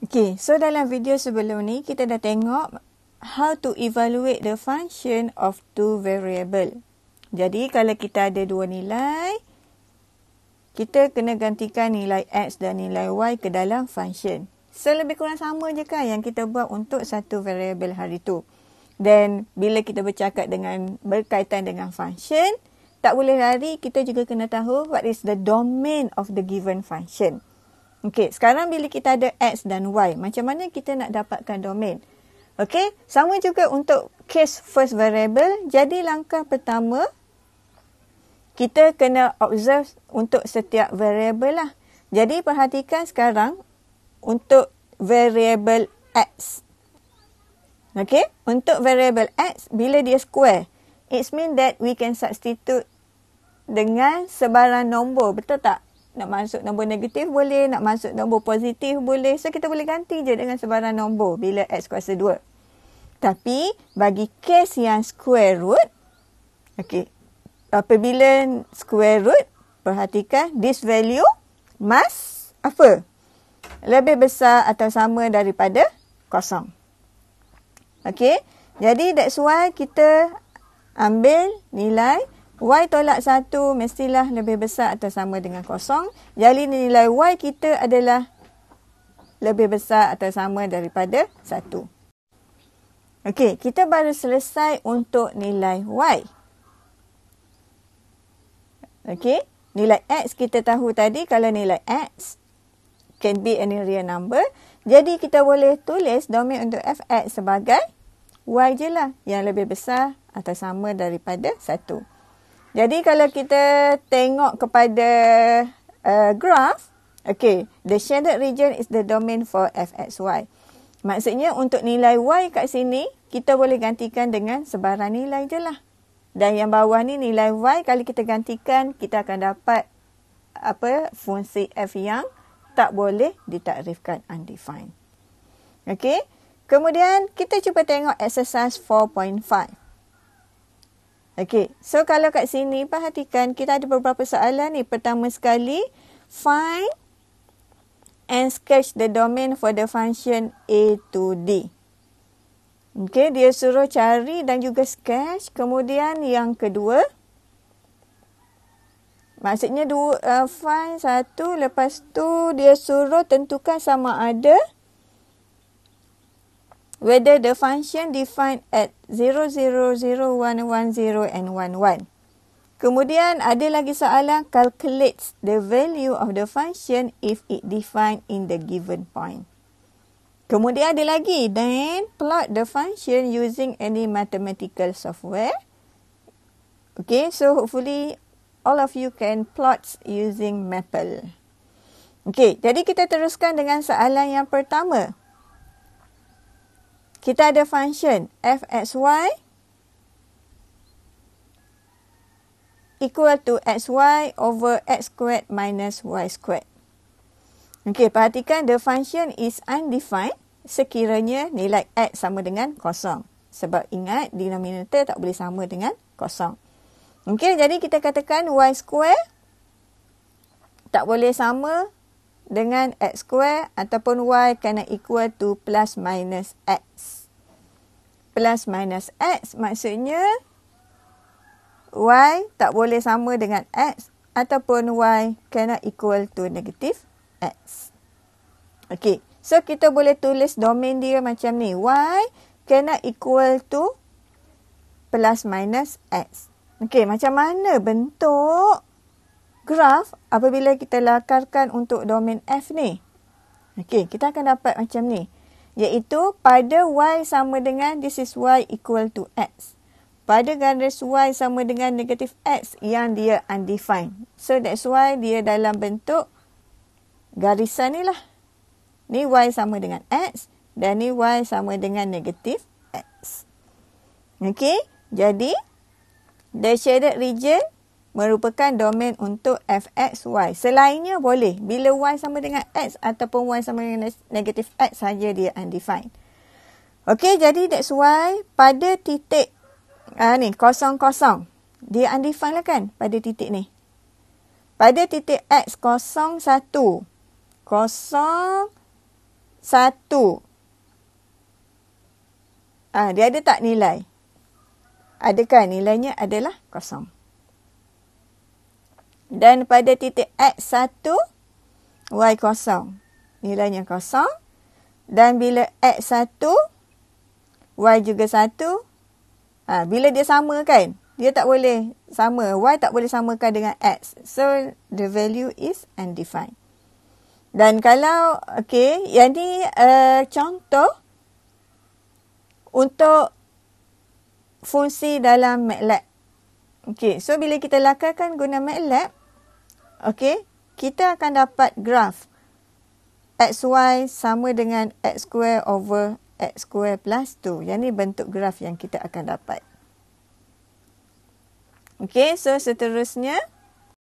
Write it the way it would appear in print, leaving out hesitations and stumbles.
Okay, so dalam video sebelum ni kita dah tengok how to evaluate the function of two variable. Jadi kalau kita ada dua nilai, kita kena gantikan nilai x dan nilai y ke dalam function. So lebih kurang sama je kan yang kita buat untuk satu variable hari tu. Dan bila kita bercakap dengan berkaitan dengan function, tak boleh lari, kita juga kena tahu what is the domain of the given function. Okey, sekarang bila kita ada x dan y, macam mana kita nak dapatkan domain? Okey, sama juga untuk case first variable. Jadi langkah pertama, kita kena observe untuk setiap variable lah. Jadi perhatikan sekarang untuk variable x. Okey, untuk variable x, bila dia square, it means that we can substitute dengan sebarang nombor, betul tak? Nak masuk nombor negatif boleh, nak masuk nombor positif boleh. So, kita boleh ganti je dengan sebarang nombor bila x kuasa 2. Tapi, bagi case yang square root, okay, apabila square root, perhatikan, this value must, apa? Lebih besar atau sama daripada kosong. Okay, jadi that's why kita ambil nilai y tolak 1 mestilah lebih besar atau sama dengan kosong. Jadi nilai y kita adalah lebih besar atau sama daripada 1. Okey, kita baru selesai untuk nilai y. Okey, nilai x kita tahu tadi kalau nilai x can be any real number. Jadi kita boleh tulis domain untuk fx sebagai y je lah yang lebih besar atau sama daripada 1. Jadi kalau kita tengok kepada graph, okay, the shaded region is the domain for fxy. Maksudnya untuk nilai y kat sini, kita boleh gantikan dengan sebarang nilai je lah. Dan yang bawah ni nilai y, kalau kita gantikan, kita akan dapat fungsi f yang tak boleh ditakrifkan undefined. Okay, kemudian kita cuba tengok exercise 4.5. Okey, so kalau kat sini perhatikan kita ada beberapa soalan ni. Pertama sekali, find and sketch the domain for the function a to d. Okey, dia suruh cari dan juga sketch. Kemudian yang kedua, maksudnya find satu, lepas tu dia suruh tentukan sama ada whether the function defined at 0, 0, 0, 1, 1, 0 and 1, 1. Kemudian ada lagi soalan calculates the value of the function if it defined in the given point. Kemudian ada lagi, then plot the function using any mathematical software. Okay, so hopefully all of you can plot using Maple. Okay, jadi kita teruskan dengan soalan yang pertama. Kita ada function fxy equal to xy over x squared minus y squared. Okey, perhatikan the function is undefined sekiranya nilai x sama dengan kosong. Sebab ingat, denominator tak boleh sama dengan kosong. Okey, jadi kita katakan y square tak boleh sama dengan x square ataupun y kena equal to plus minus x. Plus minus x maksudnya y tak boleh sama dengan x ataupun y kena equal to negative x. Okey, so kita boleh tulis domain dia macam ni. Y kena equal to plus minus x. Okey, macam mana bentuk graf apabila kita lakarkan untuk domain f ni? Okey, kita akan dapat macam ni. Iaitu pada y sama dengan this is y equal to x. Pada garis y sama dengan negatif x yang dia undefined. So that's why dia dalam bentuk garisan ni lah. Ni y sama dengan x dan ni y sama dengan negatif x. Okey, jadi the shaded region merupakan domain untuk fxy. Selainnya boleh. Bila y sama dengan x ataupun y sama dengan negatif x saja dia undefined. Okey, jadi that's why pada titik ni 0, 0. Dia undefined lah kan pada titik ni. Pada titik x 0, 1. 0, Dia ada tak nilai? Adakah nilainya adalah kosong? Dan pada titik X1, Y kosong. Nilainya kosong. Dan bila X1, Y juga 1. Bila dia sama kan? Dia tak boleh sama. Y tak boleh samakan dengan X. So, the value is undefined. Dan kalau, yang ni contoh untuk fungsi dalam MATLAB. So bila kita lakarkan guna MATLAB, kita akan dapat graf XY sama dengan X square over X square plus 2. Yang ni bentuk graf yang kita akan dapat. So seterusnya,